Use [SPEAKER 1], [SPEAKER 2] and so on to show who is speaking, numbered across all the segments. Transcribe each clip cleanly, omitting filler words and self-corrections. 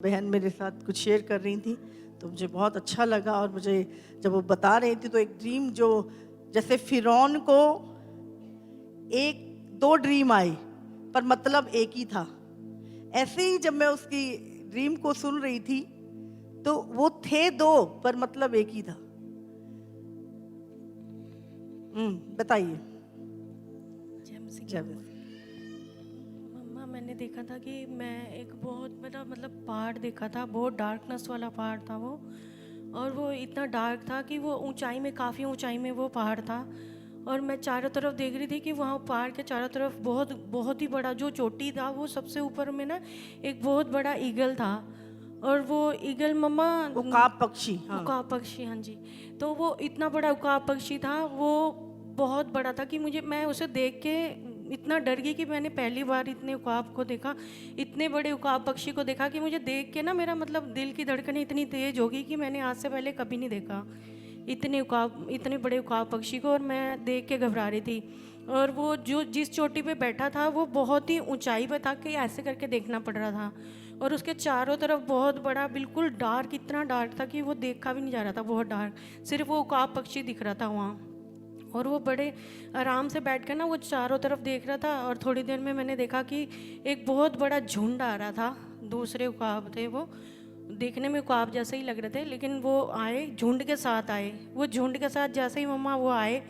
[SPEAKER 1] बहन मेरे साथ कुछ शेयर कर रही थी तो मुझे बहुत अच्छा लगा। और मुझे जब वो बता रही थी तो एक ड्रीम जो जैसे फिरौन को एक दो ड्रीम आई पर मतलब एक ही था, ऐसे ही जब मैं उसकी ड्रीम को सुन रही थी तो वो थे दो पर मतलब एक ही था। बताइए।
[SPEAKER 2] जय मसीह की।
[SPEAKER 1] जब
[SPEAKER 2] मम्मा मैंने देखा था कि मैं एक बहुत बड़ा पहाड़ देखा था, बहुत डार्कनेस वाला पहाड़ था वो। और वो इतना डार्क था कि वो ऊंचाई में, काफ़ी ऊंचाई में वो पहाड़ था। और मैं चारों तरफ देख रही थी कि वहाँ पहाड़ के चारों तरफ बहुत बहुत ही बड़ा जो चोटी था, वो सबसे ऊपर में ना एक बहुत बड़ा ईगल था। और वो ईगल मम्मा,
[SPEAKER 1] उकाब पक्षी, हाँ।
[SPEAKER 2] उकाब पक्षी, हाँ जी। तो वो इतना बड़ा उकाब पक्षी था, वो बहुत बड़ा था कि मैं उसे देख के इतना डर गई कि मैंने पहली बार इतने उकाब को देखा, इतने बड़े उकाब पक्षी को देखा कि मुझे देख के ना मेरा दिल की धड़कनें इतनी तेज हो गई कि मैंने आज से पहले कभी नहीं देखा इतने बड़े उकाब पक्षी को। और मैं देख के घबरा रही थी। और वो जो जिस चोटी पे बैठा था वो बहुत ही ऊंचाई पे था कि ऐसे करके देखना पड़ रहा था। और उसके चारों तरफ बहुत बड़ा, बिल्कुल डार्क, इतना डार्क था कि वो देखा भी नहीं जा रहा था, बहुत डार्क। सिर्फ वो उकाब पक्षी दिख रहा था वहाँ। और वो बड़े आराम से बैठ कर ना वो चारों तरफ देख रहा था। और थोड़ी देर में मैंने देखा कि एक बहुत बड़ा झुंड आ रहा था। दूसरे उकाब थे, वो देखने में उकाब जैसे ही लग रहे थे, लेकिन वो आए, झुंड के साथ आए। वो झुंड के साथ जैसे ही मम्मा वो आए,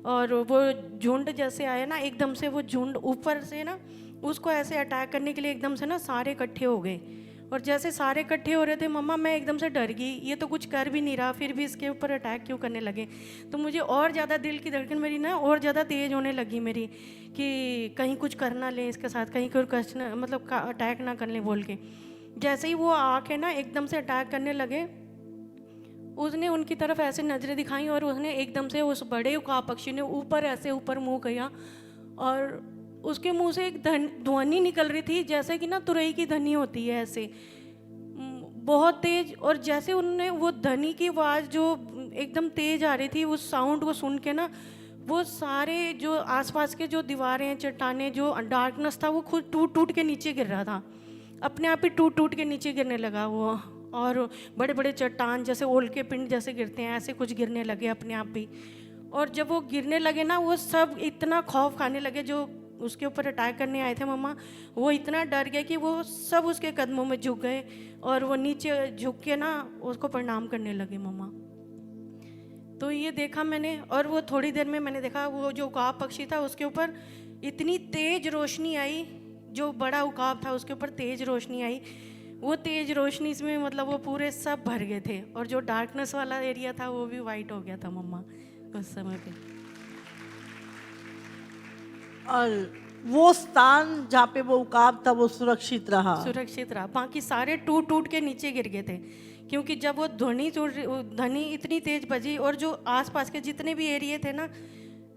[SPEAKER 2] और वो झुंड जैसे आए ना, एकदम से वो झुंड ऊपर से ना उसको ऐसे अटैक करने के लिए एकदम से ना सारे इकट्ठे हो गए। और जैसे सारे इकट्ठे हो रहे थे मम्मा, मैं एकदम से डर गई, ये तो कुछ कर भी नहीं रहा, फिर भी इसके ऊपर अटैक क्यों करने लगे। तो मुझे और ज़्यादा दिल की धड़कन मेरी ना और ज़्यादा तेज़ होने लगी मेरी, कि कहीं कुछ कर ना ले इसके साथ, कहीं कोई कष्ट ना, अटैक ना कर ले बोल के। जैसे ही वो आके ना एकदम से अटैक करने लगे, उसने उनकी तरफ ऐसे नज़रें दिखाई और उसने एकदम से उस बड़े उकाब पक्षी ने ऊपर ऐसे ऊपर मुंह किया। और उसके मुंह से एक ध्वनि निकल रही थी, जैसे कि ना तुरई की ध्वनि होती है ऐसे, बहुत तेज। और जैसे उन्होंने वो ध्वनि की आवाज़ जो एकदम तेज आ रही थी, उस साउंड को सुन के ना वो सारे जो आसपास के जो दीवारें, चट्टानें, जो डार्कनेस था, वो खुद टूट टूट के नीचे गिर रहा था, अपने आप ही टूट टूट के नीचे गिरने लगा वो। और बड़े बड़े चट्टान जैसे ओल के पिंड जैसे गिरते हैं, ऐसे कुछ गिरने लगे अपने आप भी। और जब वो गिरने लगे ना, वो सब इतना खौफ खाने लगे, जो उसके ऊपर अटैक करने आए थे मम्मा, वो इतना डर गए कि वो सब उसके कदमों में झुक गए। और वो नीचे झुक के ना उसको प्रणाम करने लगे मम्मा। तो ये देखा मैंने। और वो थोड़ी देर में मैंने देखा वो जो उकाब पक्षी था उसके ऊपर इतनी तेज रोशनी आई, जो बड़ा उकाब था उसके ऊपर तेज रोशनी आई। वो तेज रोशनी इसमें वो पूरे सब भर गए थे, और जो डार्कनेस वाला एरिया था वो भी वाइट हो गया था मम्मा उस समय पे।
[SPEAKER 1] और वो स्थान जहाँ पे वो उकाब था वो सुरक्षित रहा।
[SPEAKER 2] सुरक्षित रहा, बाकी सारे टूट टूट के नीचे गिर गए थे, क्योंकि जब वो ध्वनि इतनी तेज बजी, और जो आसपास के जितने भी एरिया थे ना,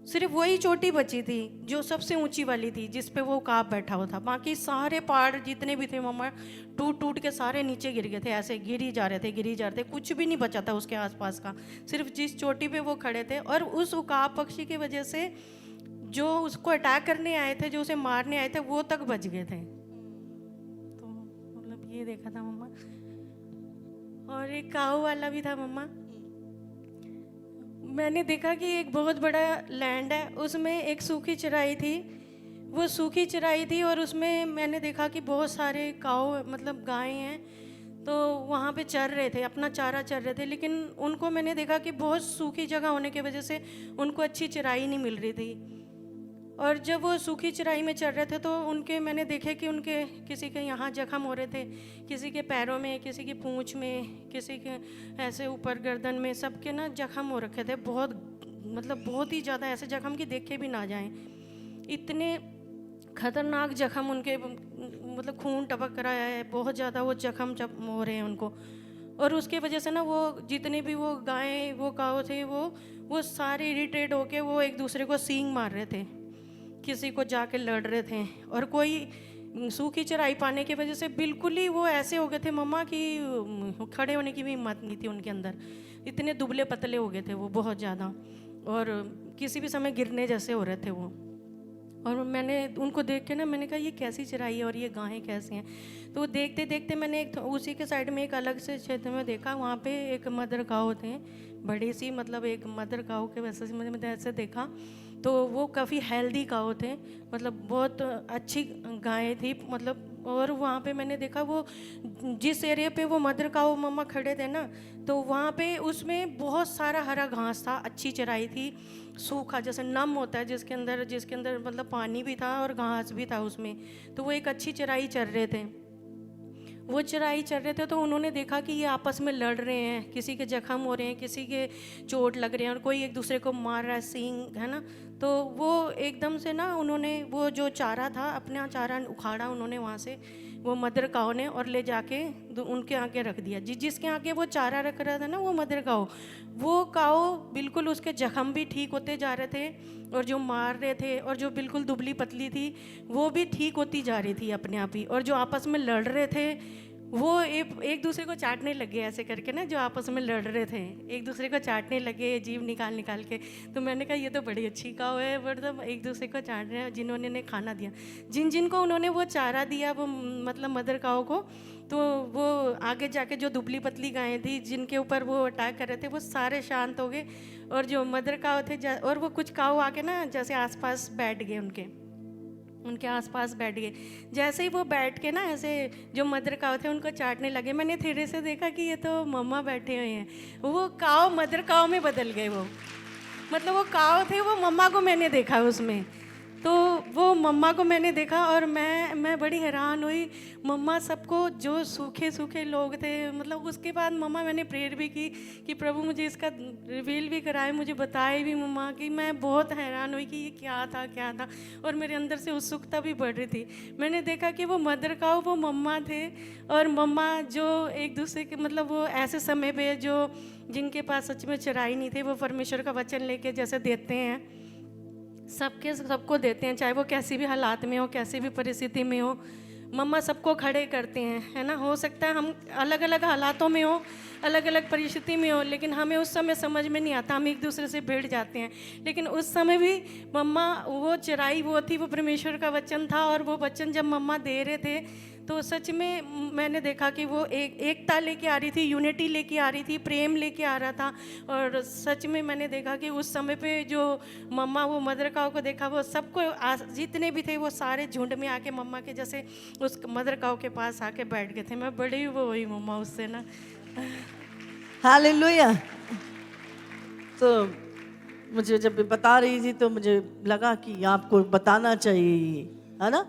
[SPEAKER 2] सिर्फ वही चोटी बची थी जो सबसे ऊंची वाली थी, जिस पे वो काब बैठा हुआ था। बाकी सारे पहाड़ जितने भी थे मम्मा, टूट टूट के सारे नीचे गिर गए थे, ऐसे गिर ही जा रहे थे, गिर ही जा रहे थे, कुछ भी नहीं बचा था उसके आसपास का। सिर्फ जिस चोटी पे वो खड़े थे, और उस उकाब पक्षी की वजह से जो उसको अटैक करने आए थे, जो उसे मारने आए थे, वो तक बच गए थे। तो ये देखा था मम्मा। और एक काऊ वाला भी था मम्मा। मैंने देखा कि एक बहुत बड़ा लैंड है, उसमें एक सूखी चराई थी। वो सूखी चराई थी, और उसमें मैंने देखा कि बहुत सारे काऊ, गाय हैं, तो वहाँ पे चर रहे थे, अपना चारा चर रहे थे। लेकिन उनको मैंने देखा कि बहुत सूखी जगह होने की वजह से उनको अच्छी चराई नहीं मिल रही थी। और जब वो सूखी चराई में चल रहे थे, तो उनके मैंने देखे कि उनके किसी के यहाँ जख्म हो रहे थे, किसी के पैरों में, किसी की पूँछ में, किसी के ऐसे ऊपर गर्दन में, सबके ना जख्म हो रखे थे, बहुत बहुत ही ज़्यादा, ऐसे जख्म की देखे भी ना जाएं, इतने खतरनाक जख्म उनके, खून टपक रहा है बहुत ज़्यादा, वो जख्म हो रहे हैं उनको। और उसके वजह से ना वो जितने भी वो गायें, वो काऊ थे, वो सारे इरिटेट होके वो एक दूसरे को सींग मार रहे थे, किसी को जाके लड़ रहे थे। और कोई सूखी चराई पाने की वजह से बिल्कुल ही वो ऐसे हो गए थे मम्मा कि खड़े होने की भी हिम्मत नहीं थी उनके अंदर, इतने दुबले पतले हो गए थे वो बहुत ज़्यादा, और किसी भी समय गिरने जैसे हो रहे थे वो। और मैंने उनको देख के ना मैंने कहा ये कैसी चराई है और ये गायें कैसी हैं। तो देखते देखते मैंने एक उसी के साइड में एक अलग से क्षेत्र में देखा, वहाँ पे एक मदर काऊ थे, बड़ी सी, मतलब एक मदर काऊ के वैसे मैंने ऐसे देखा। तो वो काफ़ी हेल्दी काऊ थे, मतलब बहुत अच्छी गाय थी, मतलब। और वहाँ पे मैंने देखा वो जिस एरिया पे वो मदर काऊ मम्मा खड़े थे ना, तो वहाँ पे उसमें बहुत सारा हरा घास था, अच्छी चराई थी, सूखा जैसे नम होता है जिसके अंदर मतलब पानी भी था और घास भी था उसमें। तो वो एक अच्छी चराई चर रहे थे। वो चराई चल रहे थे तो उन्होंने देखा कि ये आपस में लड़ रहे हैं, किसी के जख्म हो रहे हैं, किसी के चोट लग रहे हैं और कोई एक दूसरे को मार रहा है, सींग है ना। तो वो एकदम से ना उन्होंने वो जो चारा था अपना चारा उखाड़ा उन्होंने वहाँ से, वो मदर काऊ ने, और ले जाके उनके आगे रख दिया। जिसके आगे वो चारा रख रहा था ना वो मदर काऊ, वो काऊ बिल्कुल उसके जख्म भी ठीक होते जा रहे थे और जो मार रहे थे और जो बिल्कुल दुबली पतली थी वो भी ठीक होती जा रही थी अपने आप ही। और जो आपस में लड़ रहे थे वो एक दूसरे को चाटने लगे ऐसे करके ना, जो आपस में लड़ रहे थे एक दूसरे को चाटने लगे जीभ निकाल निकाल के। तो मैंने कहा ये तो बड़ी अच्छी काऊ है, मतलब एक दूसरे को चाट रहे हैं जिन्होंने ने खाना दिया, जिनको उन्होंने वो चारा दिया, वो मतलब मदर काऊ को। तो वो आगे जाके जो दुबली पतली गायें थी जिनके ऊपर वो अटैक कर रहे थे वो सारे शांत हो गए, और जो मदर काऊ थे और वो कुछ काऊ आके ना जैसे आसपास बैठ गए, उनके आसपास बैठ गए। जैसे ही वो बैठ के ना ऐसे जो मदर काऊ थे उनको चाटने लगे, मैंने धीरे से देखा कि ये तो मम्मा बैठे हुए हैं। वो काऊ मदर काऊ में बदल गए, वो मतलब वो काऊ थे वो मम्मा को मैंने देखा उसमें। तो वो मम्मा को मैंने देखा और मैं बड़ी हैरान हुई। मम्मा सबको जो सूखे सूखे लोग थे, मतलब उसके बाद मम्मा मैंने प्रेयर भी की कि प्रभु मुझे इसका रिवील भी कराए, मुझे बताए भी मम्मा, कि मैं बहुत हैरान हुई कि ये क्या था। और मेरे अंदर से उत्सुकता भी बढ़ रही थी। मैंने देखा कि वो मदर काऊ वो मम्मा थे, और मम्मा जो एक दूसरे के मतलब वो ऐसे समय पे जो जिनके पास सच में चराई नहीं थे वो परमेश्वर का वचन लेके जैसे देते हैं, सबको देते हैं, चाहे वो कैसी भी हालात में हो, कैसी भी परिस्थिति में हो, मम्मा सबको खड़े करते हैं, है ना। हो सकता है हम अलग अलग हालातों में हो, अलग अलग परिस्थिति में हो, लेकिन हमें उस समय समझ में नहीं आता, हम एक दूसरे से भिड़ जाते हैं। लेकिन उस समय भी मम्मा वो चराई वो थी, वो परमेश्वर का वचन था, और वो वचन जब मम्मा दे रहे थे तो सच में मैंने देखा कि वो एकता लेके आ रही थी, यूनिटी लेके आ रही थी, प्रेम लेके आ रहा था। और सच में मैंने देखा कि उस समय पे जो मम्मा वो मदर काऊ को देखा, वो सबको जितने भी थे वो सारे झुंड में आके मम्मा के जैसे उस मदर काऊ के पास आके बैठ गए थे। मैं बड़ी वो हुई मम्मा उससे ना।
[SPEAKER 1] हालेलुया। तो मुझे जब बता रही थी तो मुझे लगा कि आपको बताना चाहिए, है ना।